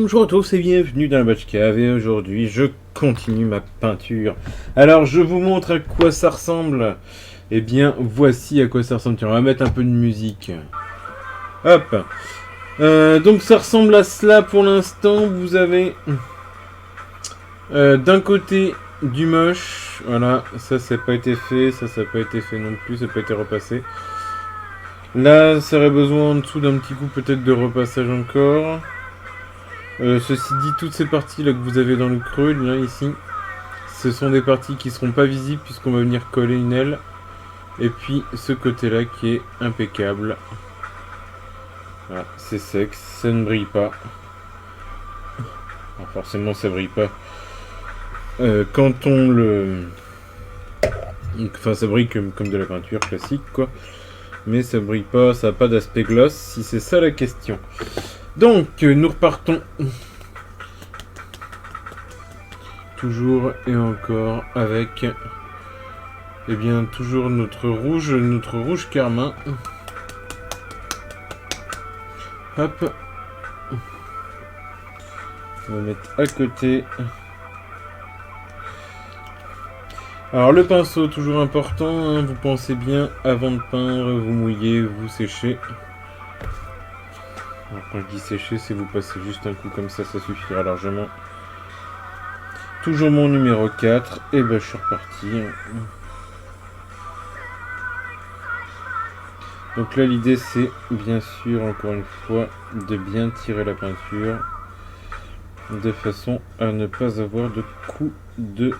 Bonjour à tous et bienvenue dans la Batcave et aujourd'hui je continue ma peinture. Alors je vous montre à quoi ça ressemble. Eh bien voici à quoi ça ressemble. Tiens, on va mettre un peu de musique. Hop. Donc ça ressemble à cela pour l'instant. Vous avez d'un côté du moche. Voilà, ça n'a pas été fait. Ça n'a pas été fait non plus. Ça n'a pas été repassé. Là ça aurait besoin en dessous d'un petit coup peut-être de repassage encore. Ceci dit, toutes ces parties là que vous avez dans le creux, là ici, ce sont des parties qui seront pas visibles puisqu'on va venir coller une aile. Et puis ce côté là qui est impeccable. Voilà, c'est sec, ça ne brille pas. Alors forcément ça brille pas. Quand on le... Enfin ça brille comme de la peinture classique quoi. Mais ça brille pas, ça n'a pas d'aspect gloss si c'est ça la question. Donc nous repartons. Toujours et encore avec toujours notre rouge carmin. Hop, on va mettre à côté. Alors le pinceau toujours important, hein, vous pensez bien avant de peindre, vous mouillez, vous séchez. Alors, quand je dis sécher, c'est vous passez juste un coup comme ça suffira largement. Toujours mon numéro 4, et ben je suis reparti. Donc là l'idée c'est bien sûr encore une fois de bien tirer la peinture de façon à ne pas avoir de coup de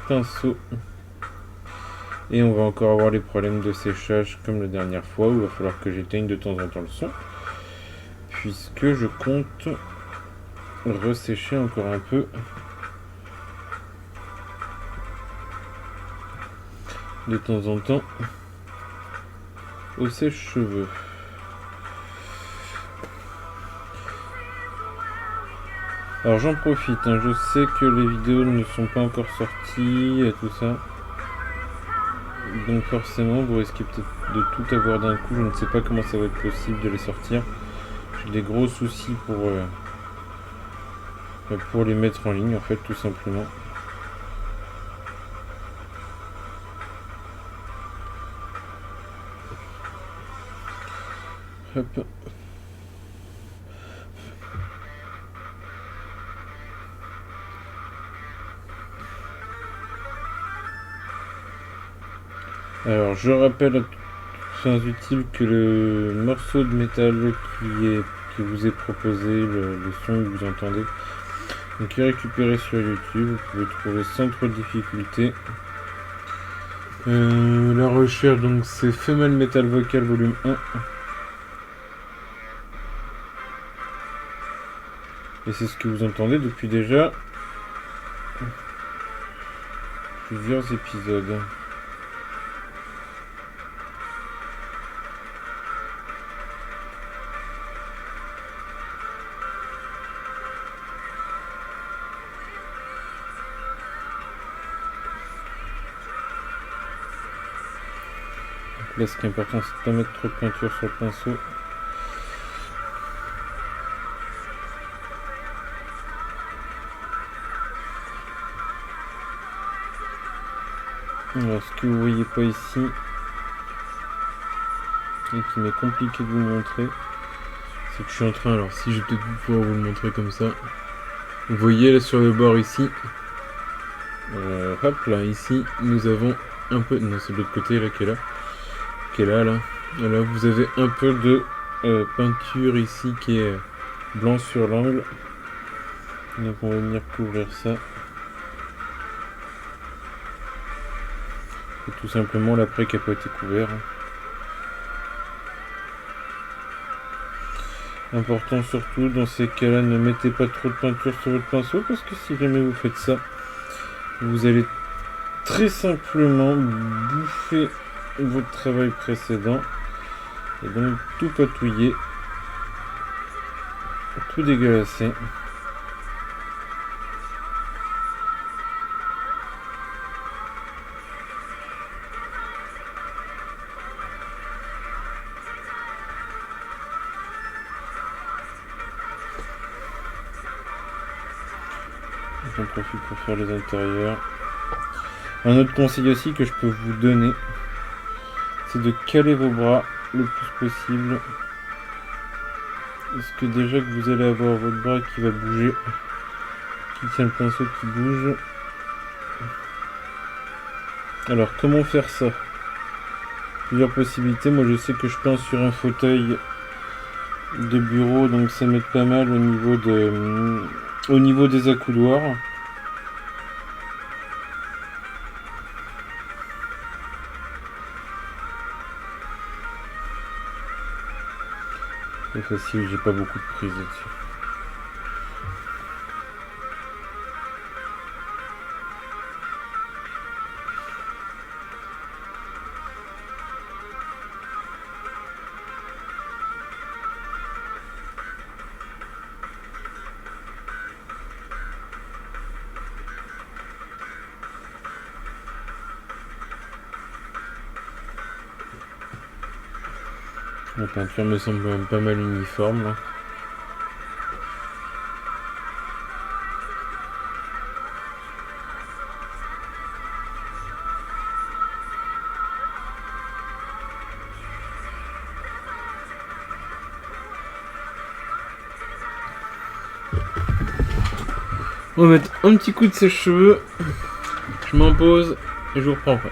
pinceau. Et on va encore avoir les problèmes de séchage comme la dernière fois où il va falloir que j'éteigne de temps en temps le son. Puisque je compte ressécher encore un peu. De temps en temps au sèche-cheveux. Alors j'en profite, hein, je sais que les vidéos ne sont pas encore sorties et tout ça. Donc forcément vous risquez peut-être de tout avoir d'un coup, je ne sais pas comment ça va être possible de les sortir. J'ai des gros soucis pour les mettre en ligne en fait tout simplement. Hop. Alors je rappelle à toutes fins utiles que le morceau de métal qui vous est proposé, le son que vous entendez, donc est récupéré sur YouTube, vous pouvez trouver sans trop de difficulté. La recherche donc c'est Female Metal Vocal volume 1. Et c'est ce que vous entendez depuis déjà plusieurs épisodes. Donc là ce qui est important c'est de ne pas mettre trop de peinture sur le pinceau. Alors ce que vous voyez pas ici et qui m'est compliqué de vous montrer, c'est que je suis en train, alors si je vais peut-être pouvoir vous le montrer comme ça, vous voyez là sur le bord ici, hop là ici nous avons un peu, non c'est de l'autre côté là qui est là, là vous avez un peu de peinture ici qui est blanc sur l'angle, donc on va venir couvrir ça. Et tout simplement l'après qui n'a pas été couvert. Important surtout dans ces cas-là, ne mettez pas trop de peinture sur votre pinceau parce que si jamais vous faites ça, vous allez très simplement bouffer votre travail précédent et donc tout patouiller, tout dégueulasser. J'en profite pour faire les intérieurs. Un autre conseil aussi que je peux vous donner, c'est de caler vos bras le plus possible. Parce que déjà que vous allez avoir votre bras qui va bouger, qui tient le pinceau qui bouge. Alors comment faire ça? Plusieurs possibilités. Moi je sais que je peins sur un fauteuil de bureau, donc ça m'aide pas mal au niveau des accoudoirs. C'est facile, j'ai pas beaucoup de prise là-dessus. La peinture me semble même pas mal uniforme là. On va mettre un petit coup de sèche-cheveux. Je m'en pose et je vous reprends après.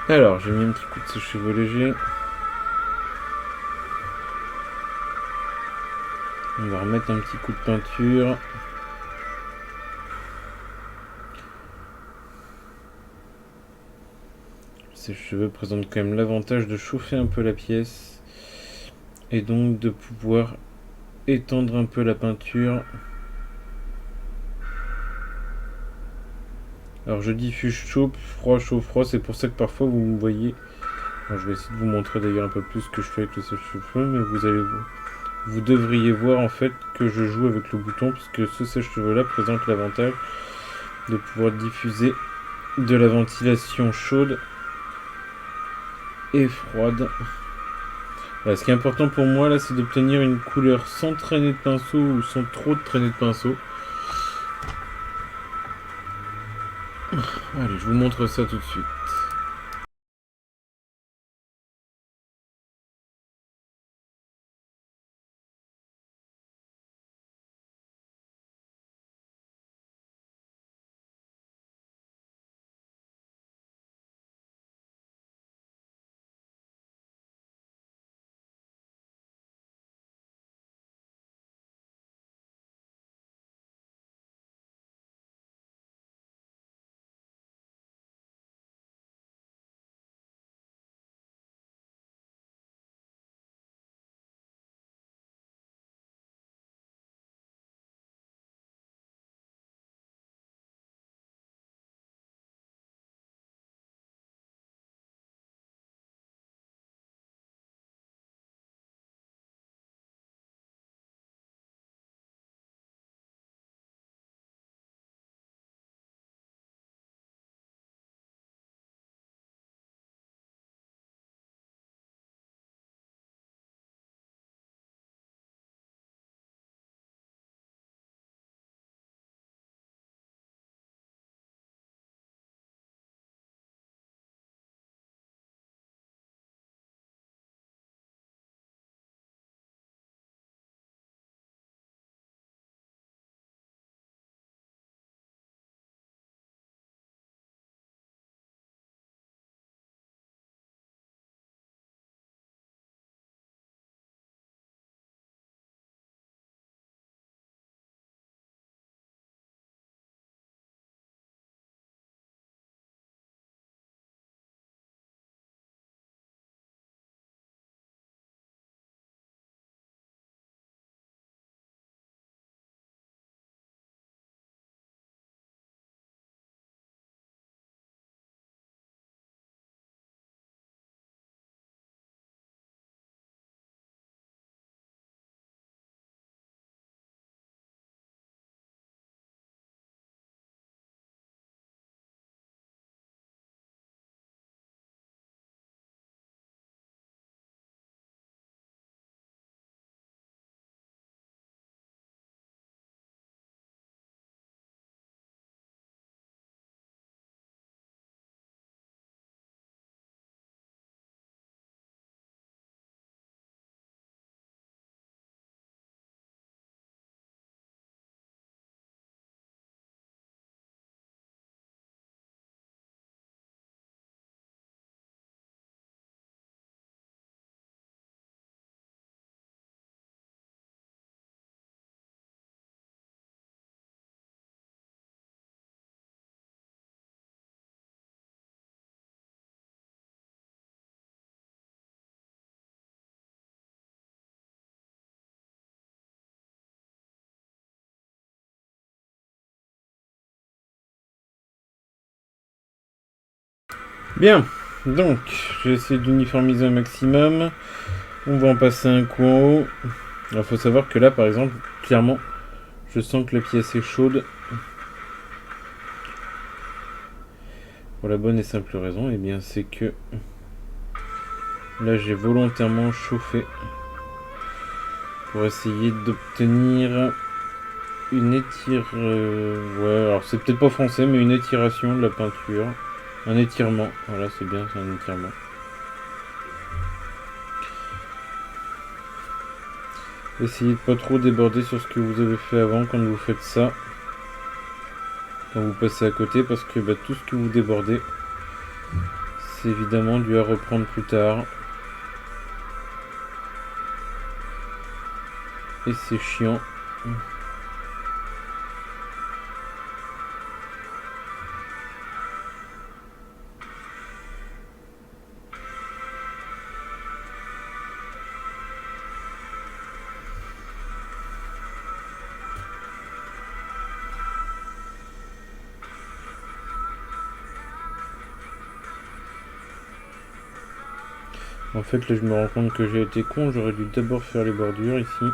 Alors, j'ai mis un petit coup de sèche-cheveux léger. On va remettre un petit coup de peinture. Ces cheveux présentent quand même l'avantage de chauffer un peu la pièce et donc de pouvoir étendre un peu la peinture. Alors je diffuse chaud, froid, c'est pour ça que parfois vous me voyez. Alors, je vais essayer de vous montrer d'ailleurs un peu plus ce que je fais avec le sèche-cheveux, mais vous devriez voir en fait que je joue avec le bouton, puisque ce sèche-cheveux là présente l'avantage de pouvoir diffuser de la ventilation chaude et froide. Voilà, ce qui est important pour moi là, c'est d'obtenir une couleur sans traîner de pinceau ou sans trop de traîner de pinceau. Allez, je vous montre ça tout de suite. Bien, donc j'ai essayé d'uniformiser un maximum. On va en passer un coup en haut. Il faut savoir que là, par exemple, clairement, je sens que la pièce est chaude. Pour la bonne et simple raison, et bien c'est que là j'ai volontairement chauffé pour essayer d'obtenir une ouais, alors c'est peut-être pas français, mais une étiration de la peinture. Un étirement, voilà, c'est bien, c'est un étirement. Essayez de pas trop déborder sur ce que vous avez fait avant quand vous faites ça. Quand vous passez à côté, parce que tout ce que vous débordez, c'est évidemment dû à reprendre plus tard. Et c'est chiant. En fait, là, je me rends compte que j'ai été con. J'aurais dû d'abord faire les bordures ici.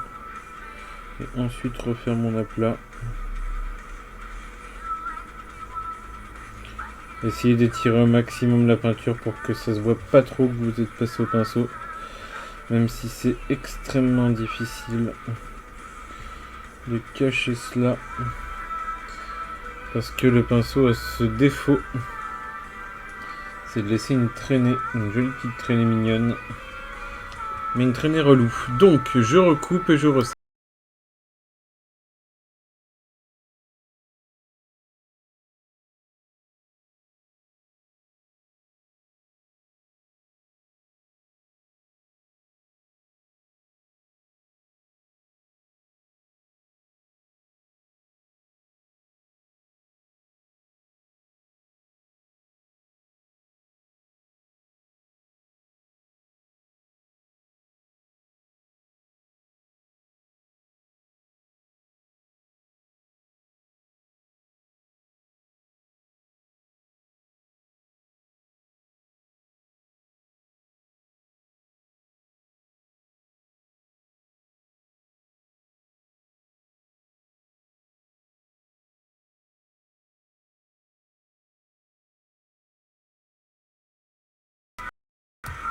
Et ensuite refaire mon aplat. Essayez d'étirer au maximum la peinture pour que ça se voit pas trop que vous êtes passé au pinceau. Même si c'est extrêmement difficile de cacher cela. Parce que le pinceau a ce défaut. C'est de laisser une traînée, une jolie petite traînée mignonne. Mais une traînée relou. Donc je recoupe et je resserre.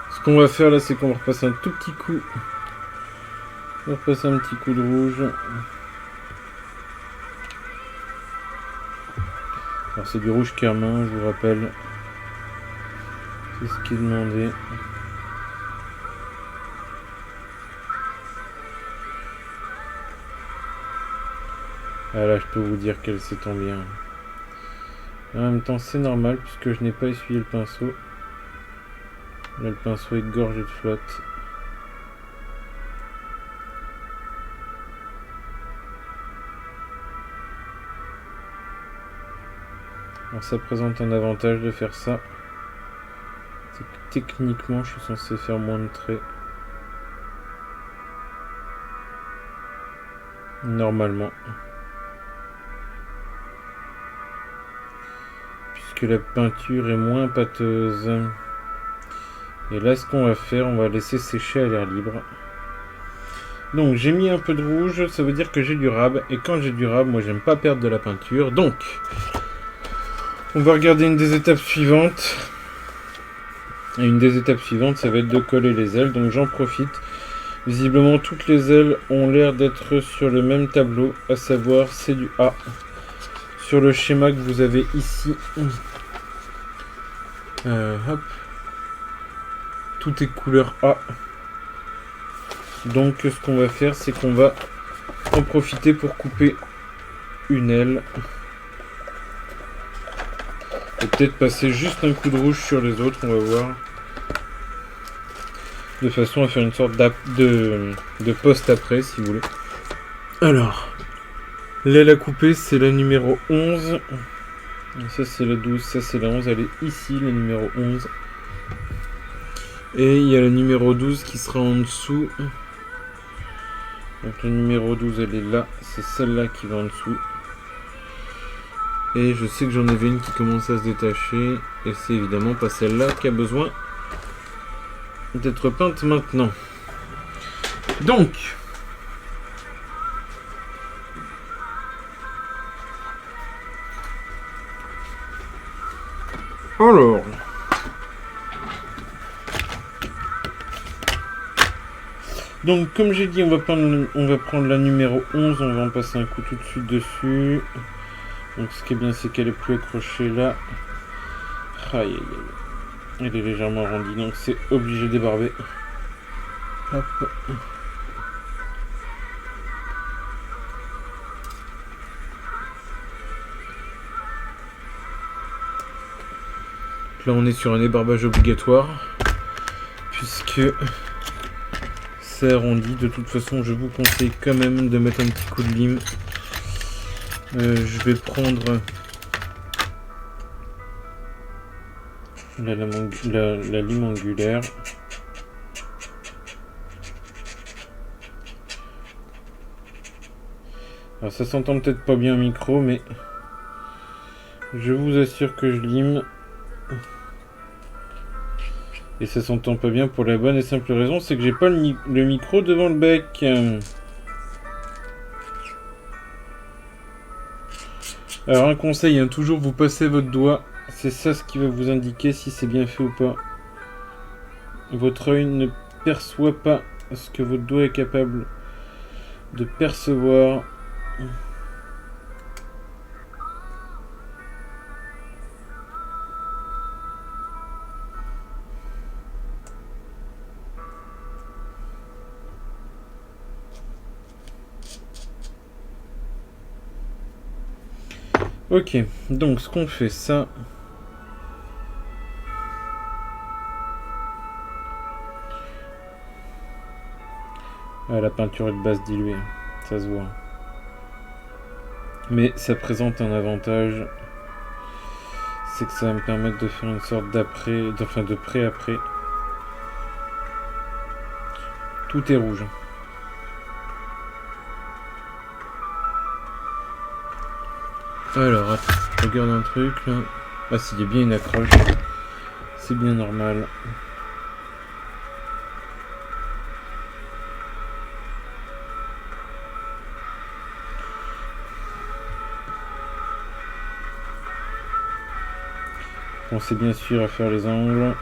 Ce qu'on va faire là, c'est qu'on va repasser un tout petit coup. On va repasser un petit coup de rouge. Alors c'est du rouge carmin, je vous rappelle. C'est ce qui est demandé. Ah là, je peux vous dire qu'elle s'étend bien. En même temps, c'est normal puisque je n'ai pas essuyé le pinceau. Là, le pinceau est gorgé de flotte. Alors ça présente un avantage de faire ça. C'est que techniquement, je suis censé faire moins de traits. Normalement. Puisque la peinture est moins pâteuse. Et là, ce qu'on va faire, on va laisser sécher à l'air libre. Donc j'ai mis un peu de rouge, ça veut dire que j'ai du rab. Et quand j'ai du rab, moi j'aime pas perdre de la peinture. Donc, on va regarder une des étapes suivantes. Et une des étapes suivantes, ça va être de coller les ailes. Donc j'en profite. Visiblement, toutes les ailes ont l'air d'être sur le même tableau. À savoir, c'est du A. Sur le schéma que vous avez ici. Hop. Tout est couleur A. Donc ce qu'on va faire, c'est qu'on va en profiter pour couper une aile. Et peut-être passer juste un coup de rouge sur les autres, on va voir. De façon à faire une sorte de poste après, si vous voulez. Alors, l'aile à couper, c'est la numéro 11. Ça c'est la 12, ça c'est la 11. Elle est ici, la numéro 11. Et il y a la numéro 12 qui sera en dessous. Donc la numéro 12, elle est là. C'est celle-là qui va en dessous. Et je sais que j'en avais une qui commence à se détacher. Et c'est évidemment pas celle-là qui a besoin d'être peinte maintenant. Donc, alors, donc comme j'ai dit, on va prendre la numéro 11, on va en passer un coup tout de suite dessus. Donc ce qui est bien, c'est qu'elle est plus accrochée là. Aïe aïe aïe. Elle est légèrement arrondie, donc c'est obligé de débarber. Hop. Là on est sur un débarbage obligatoire puisque c'est arrondi. De toute façon je vous conseille quand même de mettre un petit coup de lime. Je vais prendre la lime angulaire. Alors ça s'entend peut-être pas bien au micro, mais je vous assure que je lime. Et ça s'entend pas bien pour la bonne et simple raison, c'est que j'ai pas le micro devant le bec. Alors un conseil, hein, toujours vous passez votre doigt, c'est ça ce qui va vous indiquer si c'est bien fait ou pas. Votre œil ne perçoit pas ce que votre doigt est capable de percevoir. Ok, donc ce qu'on fait, ça... Ah, la peinture est de base diluée, ça se voit. Mais ça présente un avantage, c'est que ça va me permettre de faire une sorte d'après, enfin de pré-après. Tout est rouge. Alors, attends, je regarde un truc là. Ah, s'il y a bien une accroche, c'est bien normal. Pensez bien sûr à faire les angles.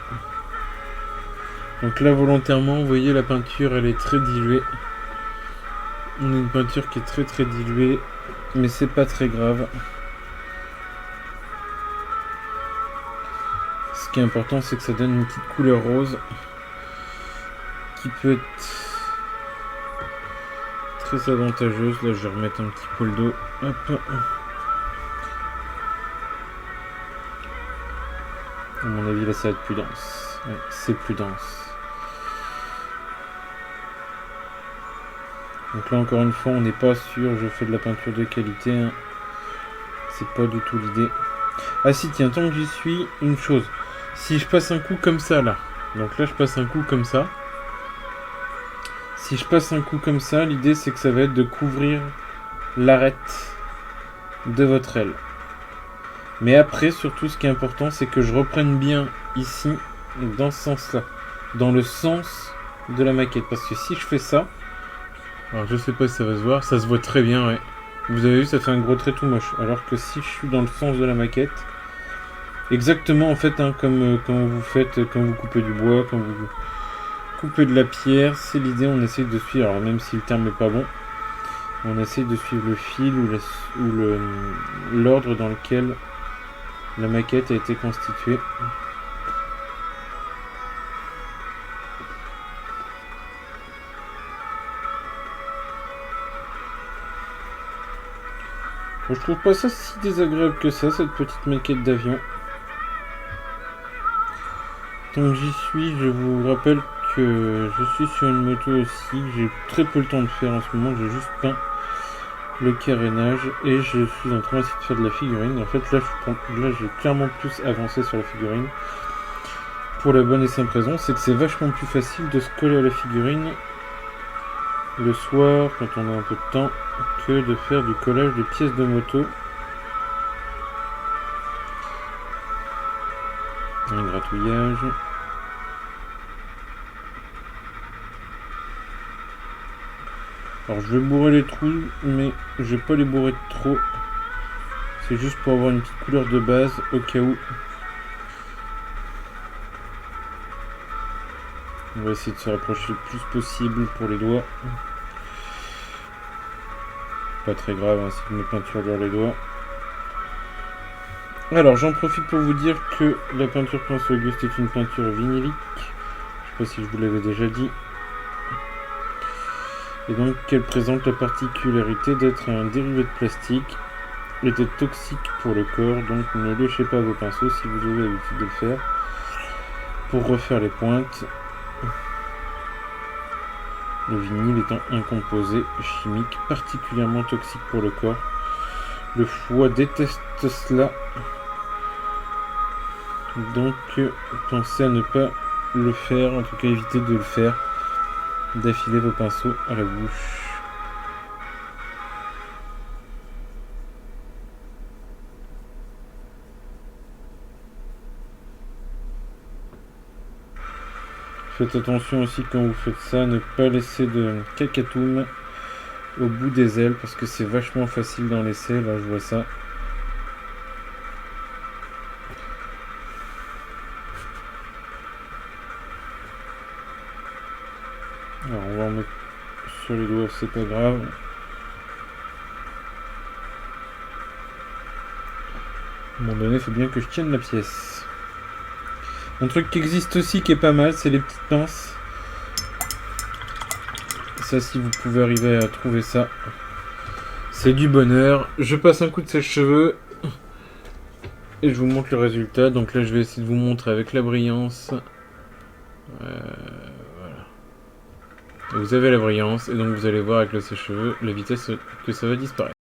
Donc là, volontairement, vous voyez, la peinture, elle est très diluée. On a une peinture qui est très diluée, mais c'est pas très grave. Ce qui est important, c'est que ça donne une petite couleur rose qui peut être très avantageuse. Là, je vais remettre un petit peu d'eau. Hop. À mon avis, là, ça va être plus dense. Ouais, c'est plus dense. Donc là, encore une fois, on n'est pas sûr. Je fais de la peinture de qualité. Hein. C'est pas du tout l'idée. Ah si, tiens, tant que j'y suis, une chose. Si je passe un coup comme ça, là. Donc là, je passe un coup comme ça. Si je passe un coup comme ça, l'idée, c'est que ça va être de couvrir l'arête de votre aile. Mais après, surtout, ce qui est important, c'est que je reprenne bien ici, dans ce sens-là. Dans le sens de la maquette. Parce que si je fais ça... Alors, je sais pas si ça va se voir. Ça se voit très bien, ouais. Vous avez vu, ça fait un gros trait tout moche. Alors que si je suis dans le sens de la maquette... Exactement en fait, hein, comme quand vous faites, quand vous coupez du bois, quand vous coupez de la pierre, c'est l'idée, on essaye de suivre, alors même si le terme n'est pas bon, on essaye de suivre le fil ou l'ordre dans lequel la maquette a été constituée. Je trouve pas ça si désagréable que ça, cette petite maquette d'avion. Donc j'y suis, je vous rappelle que je suis sur une moto aussi, j'ai très peu le temps de faire en ce moment, j'ai juste peint le carénage et je suis en train aussi de faire de la figurine. En fait là j'ai clairement plus avancé sur la figurine. Pour la bonne et simple raison, c'est que c'est vachement plus facile de se coller à la figurine le soir quand on a un peu de temps que de faire du collage de pièces de moto. chatouillage. Alors je vais bourrer les trous, mais je vais pas les bourrer trop. C'est juste pour avoir une petite couleur de base au cas où. On va essayer de se rapprocher le plus possible pour les doigts. Pas très grave hein, si je me peinture dans les doigts. Alors j'en profite pour vous dire que la peinture Prince Auguste est une peinture vinylique. Je sais pas si je vous l'avais déjà dit. Et donc qu'elle présente la particularité d'être un dérivé de plastique et d'être toxique pour le corps. Donc ne léchez pas vos pinceaux si vous avez l'habitude de le faire. Pour refaire les pointes. Le vinyle étant un composé chimique particulièrement toxique pour le corps. Le foie déteste cela. Donc pensez à ne pas le faire, en tout cas évitez de le faire, d'affiler vos pinceaux à la bouche. Faites attention aussi quand vous faites ça, ne pas laisser de cacatoum au bout des ailes parce que c'est vachement facile d'en laisser, là je vois ça. Alors on va en mettre sur les doigts, c'est pas grave. À un moment donné, il faut bien que je tienne la pièce. Un truc qui existe aussi qui est pas mal, c'est les petites pinces. Ça, si vous pouvez arriver à trouver ça, c'est du bonheur. Je passe un coup de sèche-cheveux et je vous montre le résultat. Donc là, je vais essayer de vous montrer avec la brillance. Voilà. Et vous avez la brillance et donc vous allez voir avec le sèche-cheveux la vitesse que ça va disparaître.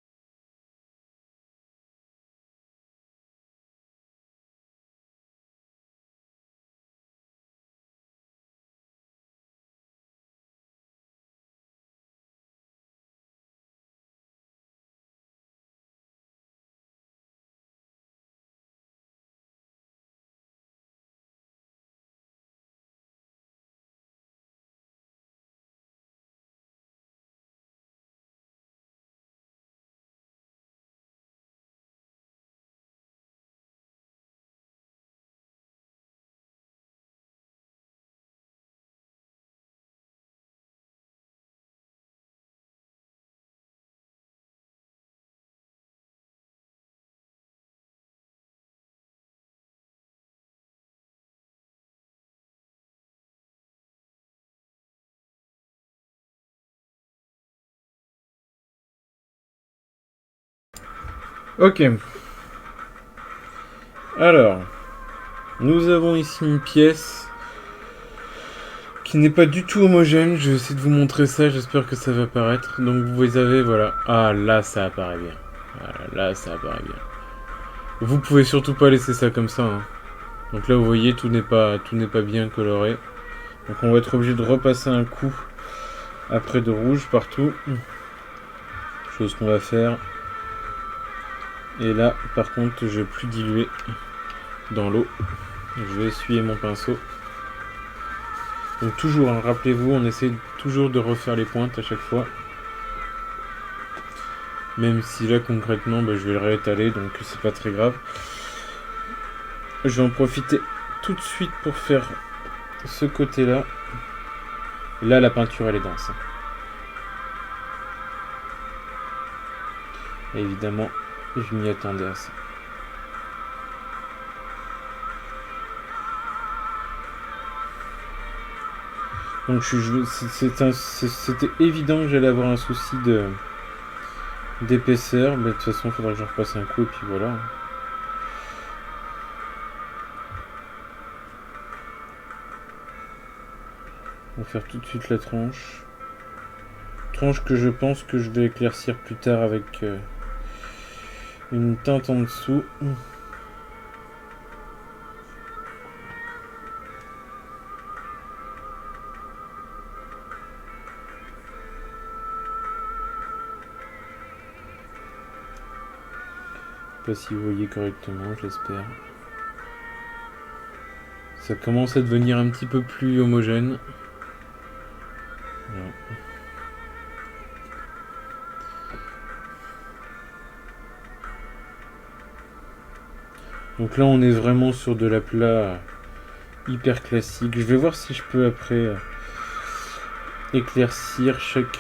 Ok. Alors, nous avons ici une pièce qui n'est pas du tout homogène. Je vais essayer de vous montrer ça, j'espère que ça va apparaître. Donc vous avez, voilà. Ah, là, ça apparaît bien. Voilà, là, ça apparaît bien. Vous pouvez surtout pas laisser ça comme ça. Hein. Donc là, vous voyez, tout n'est pas bien coloré. Donc on va être obligé de repasser un coup après de rouge partout. Chose qu'on va faire. Et là, par contre, je vais plus diluer dans l'eau. Je vais essuyer mon pinceau. Donc toujours, hein, rappelez-vous, on essaie toujours de refaire les pointes à chaque fois. Même si là, concrètement, je vais le réétaler, donc c'est pas très grave. Je vais en profiter tout de suite pour faire ce côté-là. Là, la peinture, elle est dense. Et évidemment, je m'y attendais à ça. Donc c'était évident que j'allais avoir un souci d'épaisseur, mais de toute façon il faudra que je repasse un coup et puis voilà. On va faire tout de suite la tranche. Tranche que je pense que je vais éclaircir plus tard avec une teinte en dessous. Je sais pas si vous voyez correctement, j'espère. Ça commence à devenir un petit peu plus homogène. Voilà. Donc là on est vraiment sur de l'aplat hyper classique. Je vais voir si je peux après éclaircir chaque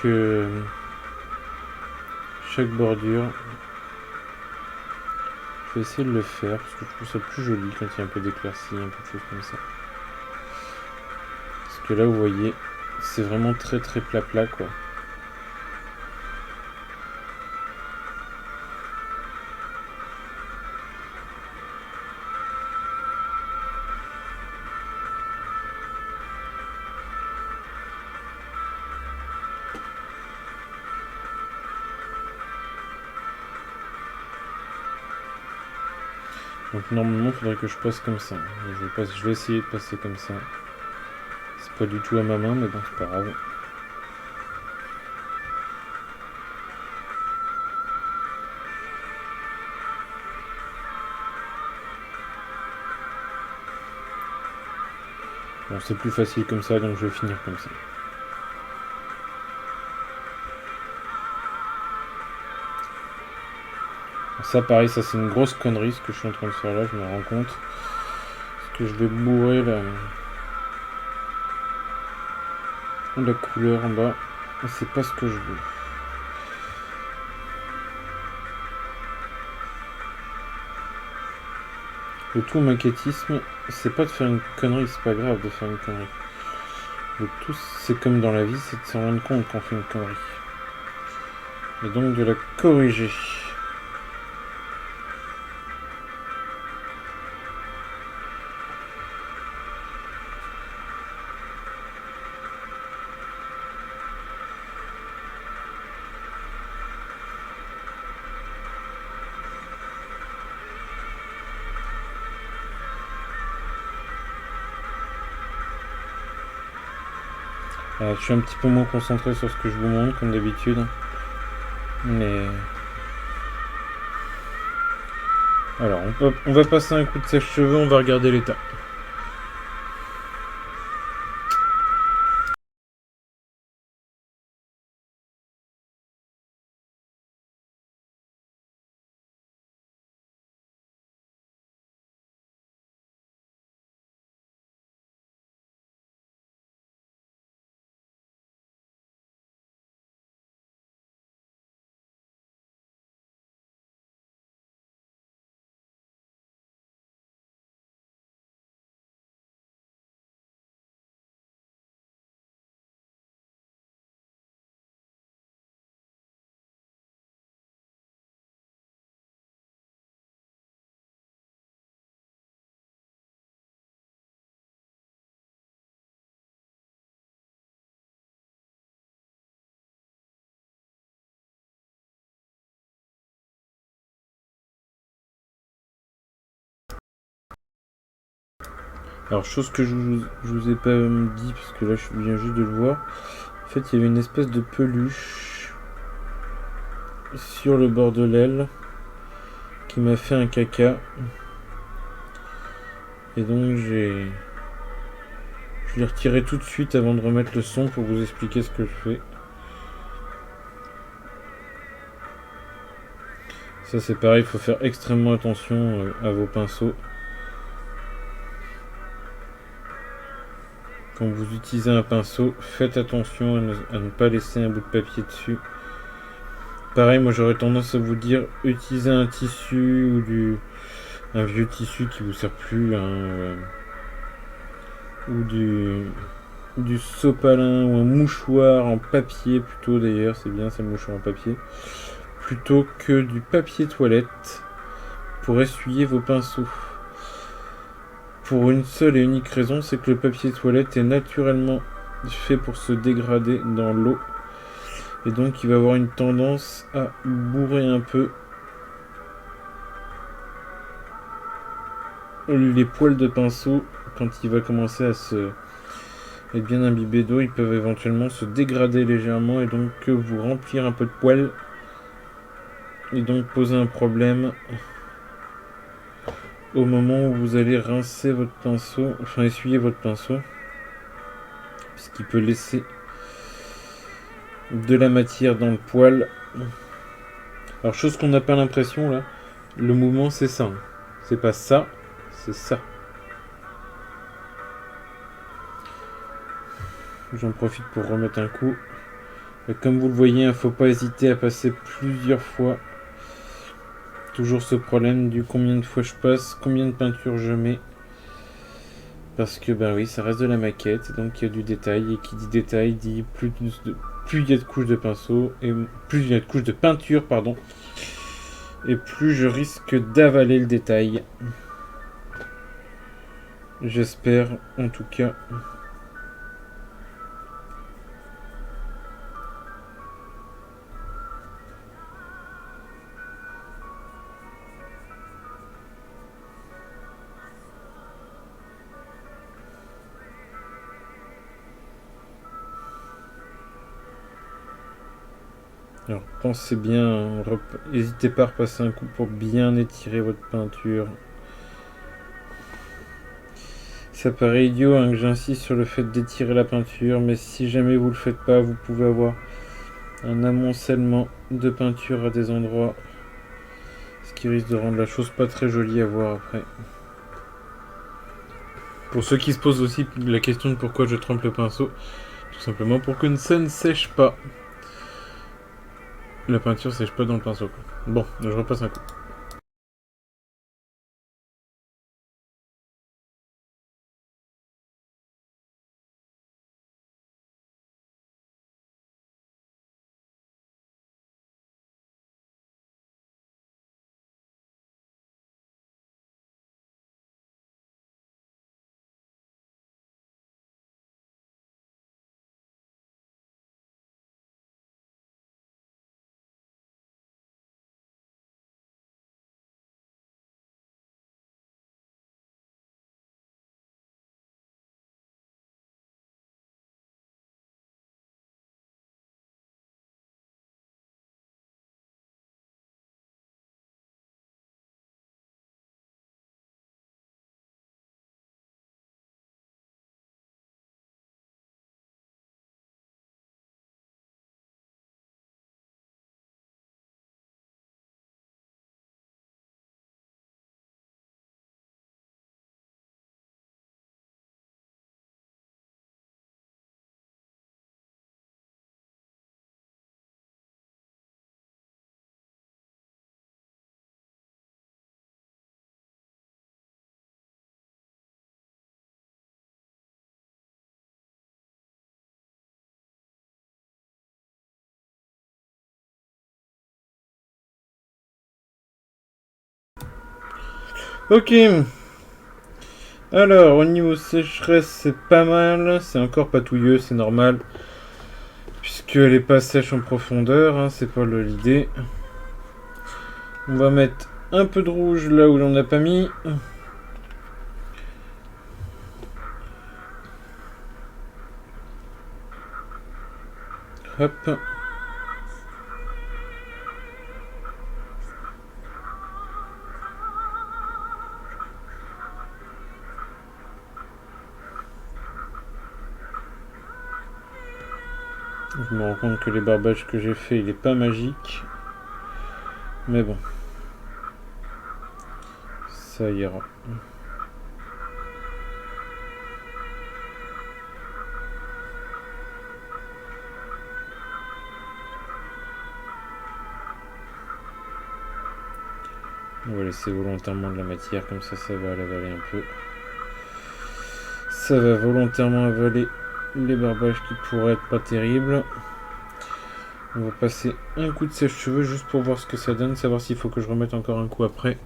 bordure. Je vais essayer de le faire parce que je trouve ça plus joli quand il y a un peu d'éclaircie, un peu de choses comme ça. Parce que là vous voyez, c'est vraiment très très plat quoi. Donc normalement il faudrait que je passe comme ça. Je vais essayer de passer comme ça. C'est pas du tout à ma main mais bon c'est pas grave. Bon c'est plus facile comme ça donc je vais finir comme ça. Ça pareil, ça c'est une grosse connerie ce que je suis en train de faire là, je me rends compte. Parce que je vais bourrer la couleur en bas. Et c'est pas ce que je veux. Le tout maquettisme, c'est pas de faire une connerie, c'est pas grave de faire une connerie. Le tout, c'est comme dans la vie, c'est de s'en rendre compte qu'on fait une connerie. Et donc de la corriger. Je suis un petit peu moins concentré sur ce que je vous montre comme d'habitude. Mais... Alors, on va passer un coup de sèche-cheveux, on va regarder l'état. Alors, chose que je vous ai pas dit, parce que là je viens juste de le voir. En fait, il y avait une espèce de peluche sur le bord de l'aile qui m'a fait un caca. Et donc je l'ai retiré tout de suite avant de remettre le son pour vous expliquer ce que je fais. Ça c'est pareil, il faut faire extrêmement attention à vos pinceaux. Quand vous utilisez un pinceau, faites attention à ne pas laisser un bout de papier dessus. Pareil, moi j'aurais tendance à vous dire, utilisez un tissu ou un vieux tissu qui vous sert plus, ou du sopalin ou un mouchoir en papier plutôt d'ailleurs, c'est bien, c'est le mouchoir en papier, plutôt que du papier toilette pour essuyer vos pinceaux. Pour une seule et unique raison, c'est que le papier toilette est naturellement fait pour se dégrader dans l'eau. Et donc il va avoir une tendance à bourrer un peu les poils de pinceau. Quand il va commencer à être bien imbibé d'eau, ils peuvent éventuellement se dégrader légèrement et donc vous remplir un peu de poils. Et donc poser un problème au moment où vous allez rincer votre pinceau, enfin essuyer votre pinceau, puisqu'il peut laisser de la matière dans le poil. Alors chose qu'on n'a pas l'impression là, le mouvement c'est ça. C'est pas ça, c'est ça. J'en profite pour remettre un coup. Et comme vous le voyez, il ne faut pas hésiter à passer plusieurs fois. Toujours ce problème du combien de fois je passe, combien de peinture je mets. Parce que ben oui, ça reste de la maquette, donc il y a du détail. Et qui dit détail dit plus il y a de couches de pinceau, et plus il y a de couches de peinture, pardon. Et plus je risque d'avaler le détail. J'espère en tout cas. Alors pensez bien, n'hésitez pas à repasser un coup pour bien étirer votre peinture. Ça paraît idiot hein, que j'insiste sur le fait d'étirer la peinture, mais si jamais vous le faites pas, vous pouvez avoir un amoncellement de peinture à des endroits, ce qui risque de rendre la chose pas très jolie à voir après. Pour ceux qui se posent aussi la question de pourquoi je trempe le pinceau, tout simplement pour que ça ne sèche pas. La peinture sèche pas dans le pinceau. Bon, je repasse un coup. Ok. Alors, au niveau sécheresse, c'est pas mal. C'est encore patouilleux, c'est normal. Puisqu'elle est pas sèche en profondeur, hein, c'est pas l'idée. On va mettre un peu de rouge là où l'on n'a pas mis. Hop. Je me rends compte que les barbages que j'ai fait, il est pas magique. Mais bon. Ça ira. On va laisser volontairement de la matière, comme ça va l'avaler un peu. Ça va volontairement avaler les barbages qui pourraient être pas terribles. On va passer un coup de sèche-cheveux juste pour voir ce que ça donne, savoir s'il faut que je remette encore un coup après.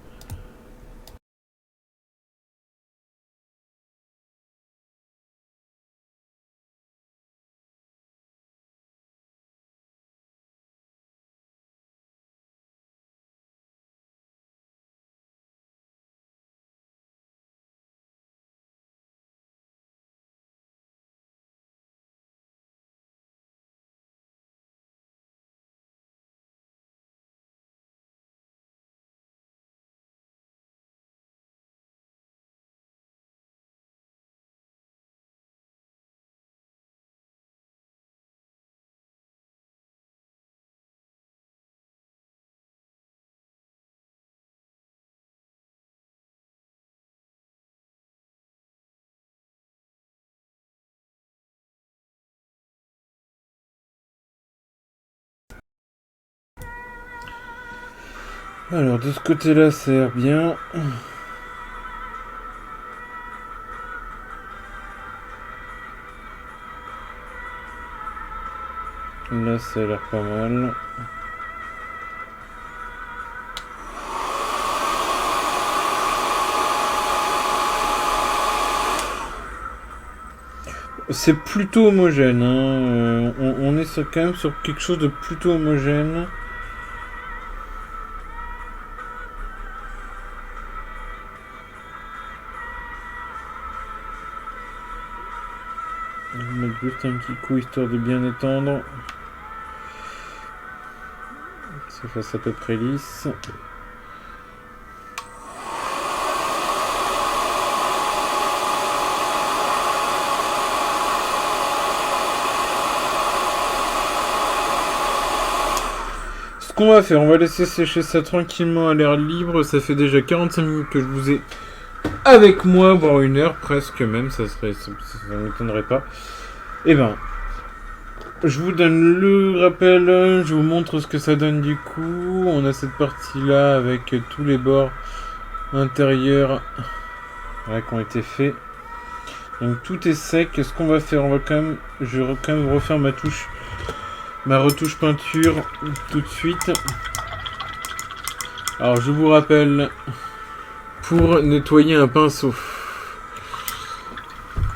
Alors de ce côté-là, ça a l'air bien. Là, ça a l'air pas mal. C'est plutôt homogène, hein. On est quand même sur quelque chose de plutôt homogène. On va mettre juste un petit coup histoire de bien étendre. Que ça fasse à peu près lisse. Ce qu'on va faire, on va laisser sécher ça tranquillement à l'air libre. Ça fait déjà 45 minutes que je vous ai avec moi, voire 1 heure presque même, ça m'étonnerait pas. Et ben, je vous donne le rappel, je vous montre ce que ça donne du coup. On a cette partie là avec tous les bords intérieurs là, qui ont été faits. Donc tout est sec. Ce qu'on va faire, je vais quand même refaire ma retouche peinture tout de suite. Alors je vous rappelle, pour nettoyer un pinceau,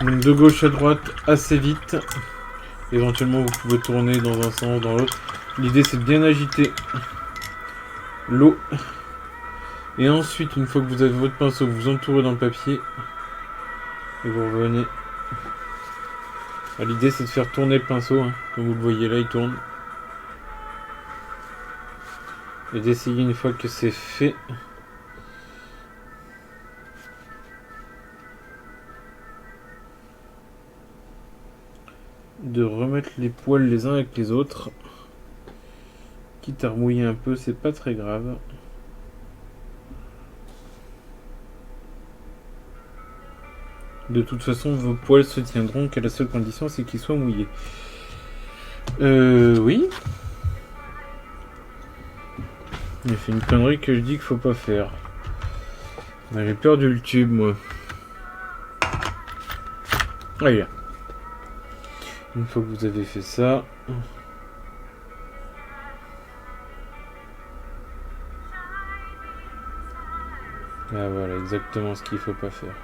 donc de gauche à droite assez vite. Éventuellement vous pouvez tourner dans un sens, dans l'autre. L'idée c'est de bien agiter l'eau. Et ensuite, une fois que vous avez votre pinceau, vous entourez dans le papier. Et vous revenez. L'idée c'est de faire tourner le pinceau, hein. Comme vous le voyez là, il tourne. Et d'essayer une fois que c'est fait. De remettre les poils les uns avec les autres. Quitte à remouiller un peu, c'est pas très grave. De toute façon, vos poils se tiendront qu'à la seule condition, c'est qu'ils soient mouillés. Oui. J'ai fait une connerie que je dis qu'il faut pas faire. J'ai perdu le tube, moi. Allez. Une fois que vous avez fait ça... Ah voilà, exactement ce qu'il faut pas faire.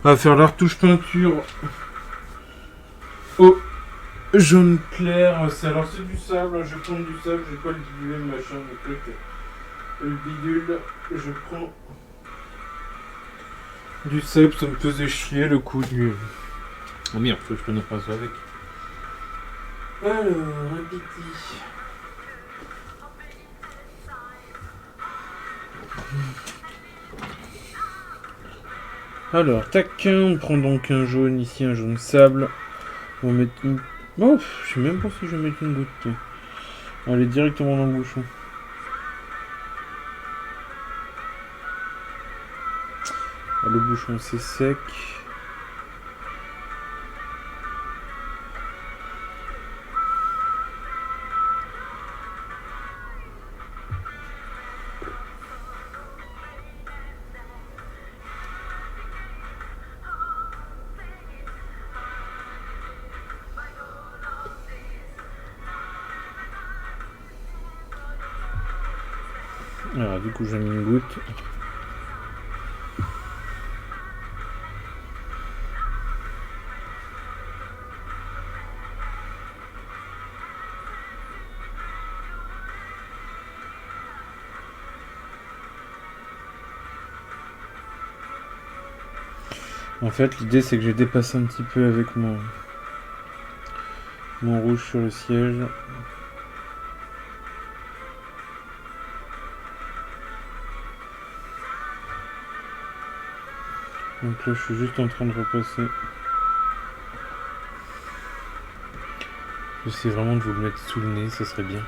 On va faire la retouche peinture au jaune clair. Alors c'est du sable, je vais prendre du sable, j'ai pas le diluer, machin, le bidule. Je prends du sable, ça me faisait chier le coup du... Oh merde, faut que je prenne un pinceau avec. Alors, un petit... Alors, tac, on prend donc un jaune ici, un jaune sable. On va mettre une... Oh, je sais même pas si je vais mettre une goutte. On va aller directement dans le bouchon. Ah, le bouchon c'est sec. Alors du coup j'ai mis une goutte. En fait l'idée c'est que j'ai dépassé un petit peu avec mon rouge sur le siège. Donc là je suis juste en train de repasser. J'essaie vraiment de vous le mettre sous le nez, ça serait bien.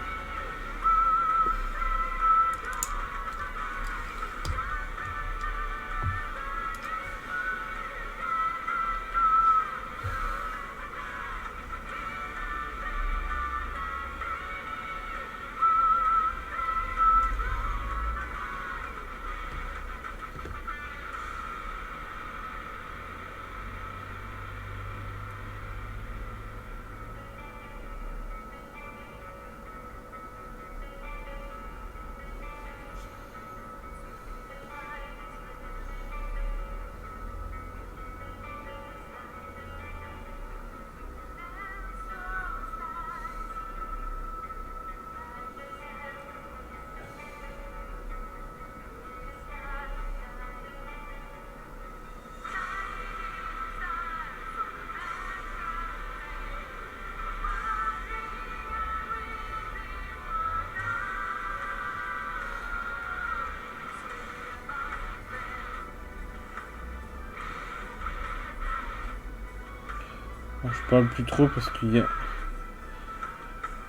Bon, je parle plus trop parce qu'il y a...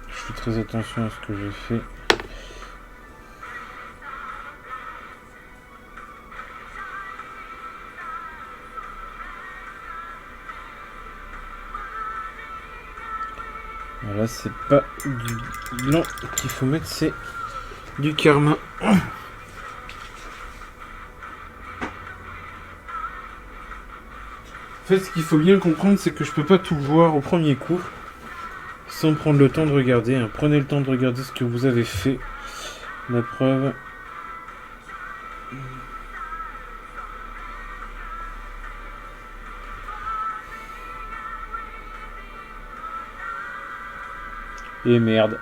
Je fais très attention à ce que je fais. Voilà, c'est pas du blanc qu'il faut mettre, c'est du carmin. En fait, ce qu'il faut bien comprendre, c'est que je peux pas tout voir au premier coup sans prendre le temps de regarder. Hein. Prenez le temps de regarder ce que vous avez fait. La preuve. Et merde.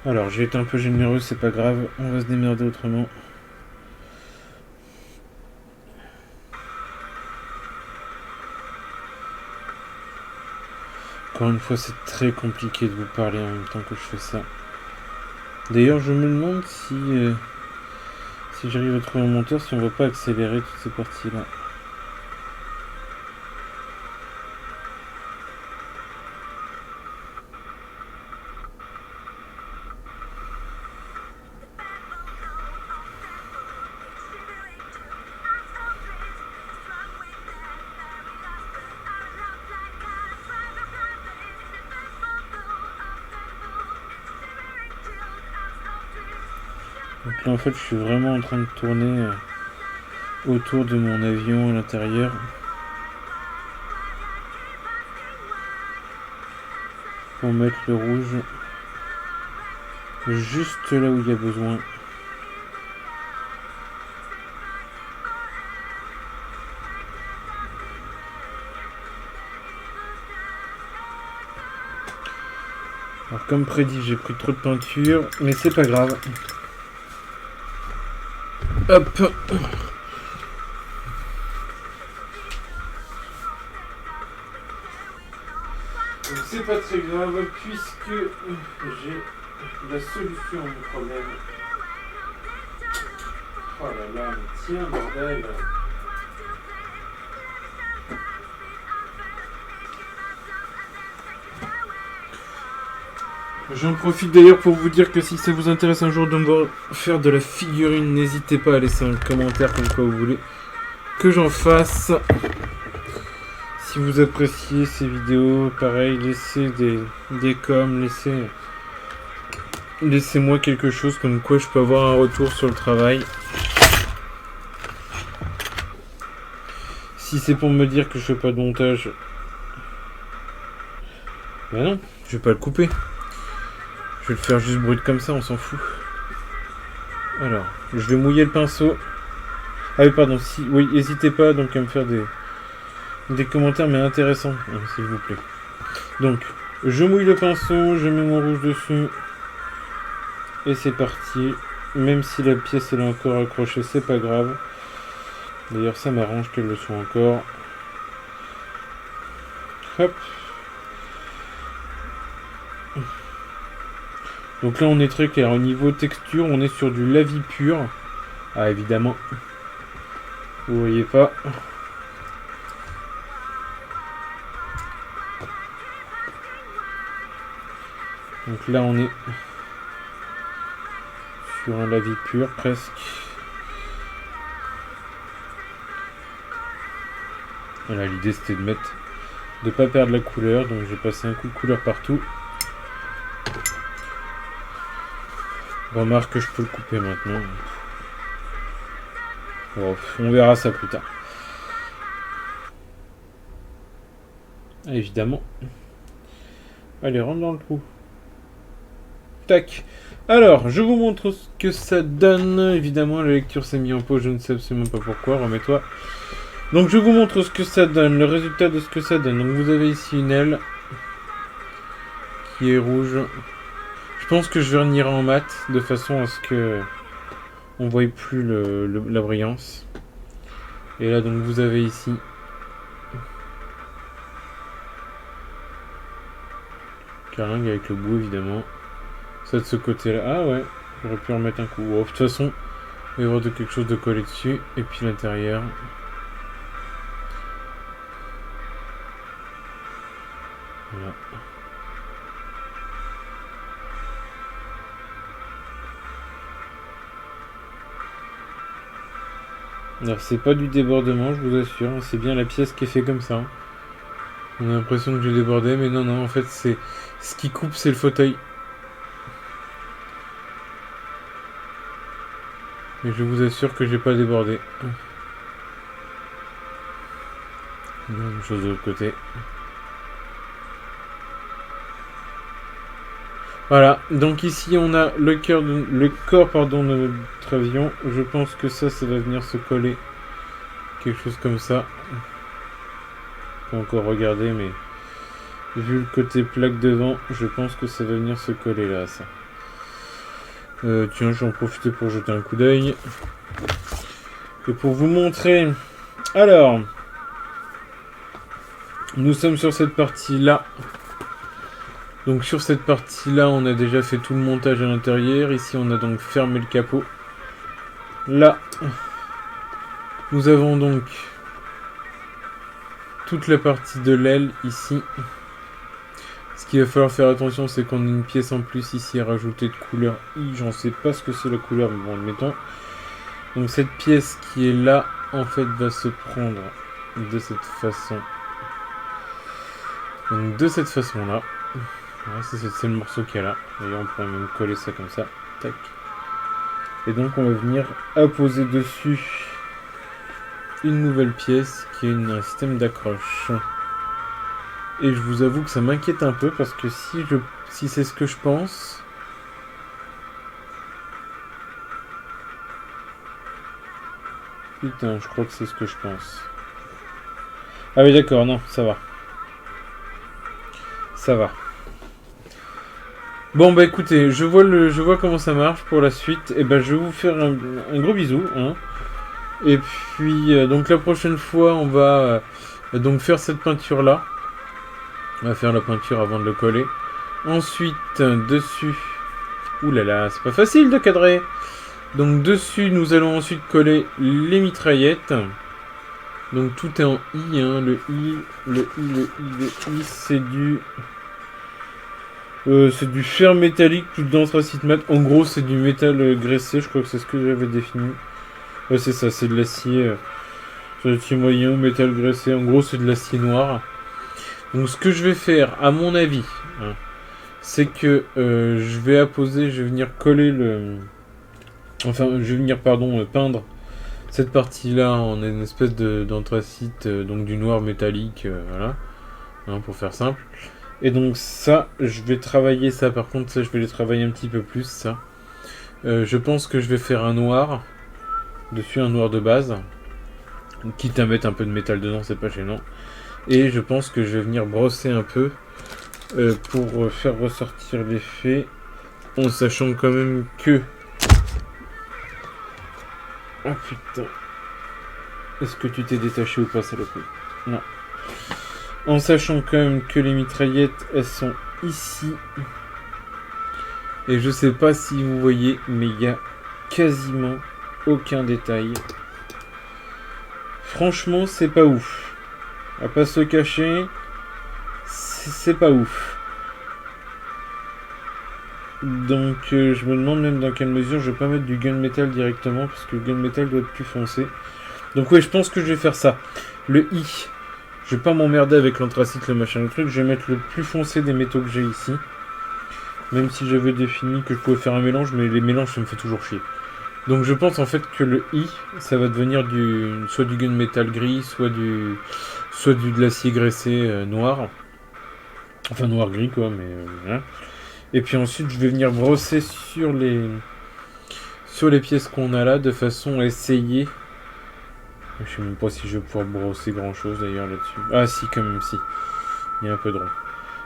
Alors, j'ai été un peu généreux, c'est pas grave. On va se démerder autrement. Encore une fois, c'est très compliqué de vous parler en même temps que je fais ça. D'ailleurs, je me demande si j'arrive à trouver un monteur, si on va pas accélérer toutes ces parties-là. Donc là, en fait, je suis vraiment en train de tourner autour de mon avion à l'intérieur. Pour mettre le rouge juste là où il y a besoin. Alors comme prédit, j'ai pris trop de peinture, mais c'est pas grave. Hop. Donc c'est pas très grave puisque j'ai la solution à mon problème. Oh là là, mais tiens bordel. J'en profite d'ailleurs pour vous dire que si ça vous intéresse un jour de me voir faire de la figurine, n'hésitez pas à laisser un commentaire comme quoi vous voulez que j'en fasse. Si vous appréciez ces vidéos, pareil, laissez des coms, laissez-moi quelque chose comme quoi je peux avoir un retour sur le travail. Si c'est pour me dire que je fais pas de montage, ben non, je vais pas le couper. Je vais le faire juste brut comme ça, on s'en fout. Alors, je vais mouiller le pinceau. Ah oui, pardon, si, oui, n'hésitez pas donc à me faire des commentaires, mais intéressants, s'il vous plaît. Donc, je mouille le pinceau, je mets mon rouge dessus. Et c'est parti. Même si la pièce elle est encore accrochée, c'est pas grave. D'ailleurs, ça m'arrange qu'elle le soit encore. Hop. Donc là, on est très clair. Au niveau texture, on est sur du lavis pur. Ah, évidemment. Vous voyez pas. Donc là, on est sur un lavis pur, presque. Voilà, l'idée c'était de pas perdre la couleur. Donc j'ai passé un coup de couleur partout. Remarque que je peux le couper maintenant. Bon, on verra ça plus tard. Ah, évidemment. Allez, rentre dans le trou. Tac. Alors, je vous montre ce que ça donne. Évidemment, la lecture s'est mise en pause. Je ne sais absolument pas pourquoi. Remets-toi. Donc, je vous montre ce que ça donne. Le résultat de ce que ça donne. Donc, vous avez ici une aile qui est rouge. Je pense que je vernirai en mat de façon à ce que on ne voie plus la brillance. Et là, donc, vous avez ici caringue avec le bout, évidemment. Ça de ce côté-là. Ah ouais, j'aurais pu en mettre un coup. Oh, de toute façon, il va y avoir quelque chose de collé dessus. Et puis l'intérieur. Voilà. Alors c'est pas du débordement, je vous assure, c'est bien la pièce qui est fait comme ça. On a l'impression que j'ai débordé, mais non, non, en fait c'est ce qui coupe, c'est le fauteuil. Et je vous assure que j'ai pas débordé. Même chose de l'autre côté. Voilà, donc ici on a le corps pardon, de notre avion. Je pense que ça va venir se coller. Quelque chose comme ça. Pas encore regarder, mais vu le côté plaque devant, je pense que ça va venir se coller là, ça. Tiens, je vais en profiter pour jeter un coup d'œil. Et pour vous montrer... Alors... Nous sommes sur cette partie-là. Donc sur cette partie-là, on a déjà fait tout le montage à l'intérieur. Ici, on a donc fermé le capot. Là, nous avons donc toute la partie de l'aile ici. Ce qu'il va falloir faire attention, c'est qu'on a une pièce en plus ici à rajouter de couleur I. J'en sais pas ce que c'est la couleur, mais bon, admettons. Donc cette pièce qui est là, en fait, va se prendre de cette façon. Donc de cette façon-là. Voilà, c'est le morceau qu'il y a là. D'ailleurs, on pourrait même coller ça comme ça. Tac. Et donc, on va venir apposer dessus une nouvelle pièce qui est un système d'accroche. Et je vous avoue que ça m'inquiète un peu parce que si c'est ce que je pense... Putain, je crois que c'est ce que je pense. Ah oui, d'accord, non, ça va. Ça va. Bon bah écoutez, je vois comment ça marche pour la suite. Et ben je vais vous faire un gros bisou. Hein. Et puis donc la prochaine fois on va donc faire cette peinture là. On va faire la peinture avant de le coller. Ensuite dessus. Ouh là là, c'est pas facile de cadrer. Donc dessus nous allons ensuite coller les mitraillettes. Donc tout est en I, hein. Le I, c'est du fer métallique tout d'anthracite mat. En gros, c'est du métal graissé. Je crois que c'est ce que j'avais défini. Ouais, c'est ça. C'est de l'acier. C'est de l'acier moyen, métal graissé. En gros, c'est de l'acier noir. Donc, ce que je vais faire, à mon avis, hein, c'est que je vais venir coller le. Enfin, je vais venir, peindre cette partie-là en une espèce d'anthracite, donc du noir métallique, voilà, hein, pour faire simple. Et donc ça, je vais travailler ça, par contre, ça, je vais les travailler un petit peu plus, ça. Je pense que je vais faire un noir, dessus un noir de base, quitte à mettre un peu de métal dedans, c'est pas gênant. Et je pense que je vais venir brosser un peu, pour faire ressortir l'effet, en sachant quand même que... Ah putain. Est-ce que tu t'es détaché ou pas, saloperie? Non. En sachant quand même que les mitraillettes, elles sont ici. Et je sais pas si vous voyez, mais il y a quasiment aucun détail. Franchement, c'est pas ouf. À pas se cacher, c'est pas ouf. Donc je me demande même dans quelle mesure je vais pas mettre du gunmetal directement, parce que le gunmetal doit être plus foncé. Donc ouais, je pense que je vais faire ça. Le I, je vais pas m'emmerder avec l'anthracite, le machin, le truc. Je vais mettre le plus foncé des métaux que j'ai ici. Même si j'avais défini que je pouvais faire un mélange, mais les mélanges, ça me fait toujours chier. Donc je pense en fait que le I, ça va devenir soit du gunmetal gris, soit de l'acier graissé noir. Enfin noir-gris quoi, mais voilà. Et puis ensuite, je vais venir brosser sur les pièces qu'on a là, de façon à essayer... Je sais même pas si je vais pouvoir brosser grand chose d'ailleurs là-dessus. Ah si, quand même si. Il y a un peu de rond.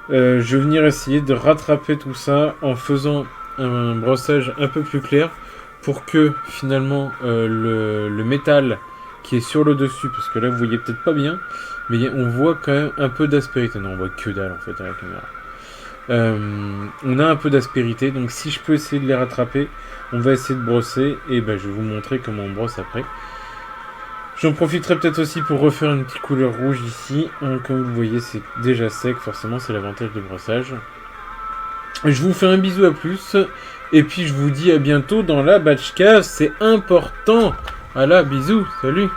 Je vais venir essayer de rattraper tout ça en faisant un brossage un peu plus clair pour que finalement le métal qui est sur le dessus, parce que là vous voyez peut-être pas bien, mais on voit quand même un peu d'aspérité. Non, on voit que dalle en fait à la caméra. On a un peu d'aspérité, donc si je peux essayer de les rattraper, on va essayer de brosser et ben, je vais vous montrer comment on brosse après. J'en profiterai peut-être aussi pour refaire une petite couleur rouge ici. Comme vous voyez, c'est déjà sec, forcément, c'est l'avantage de brossage. Je vous fais un bisou à plus. Et puis je vous dis à bientôt dans la batch case, c'est important. Voilà, bisous, salut.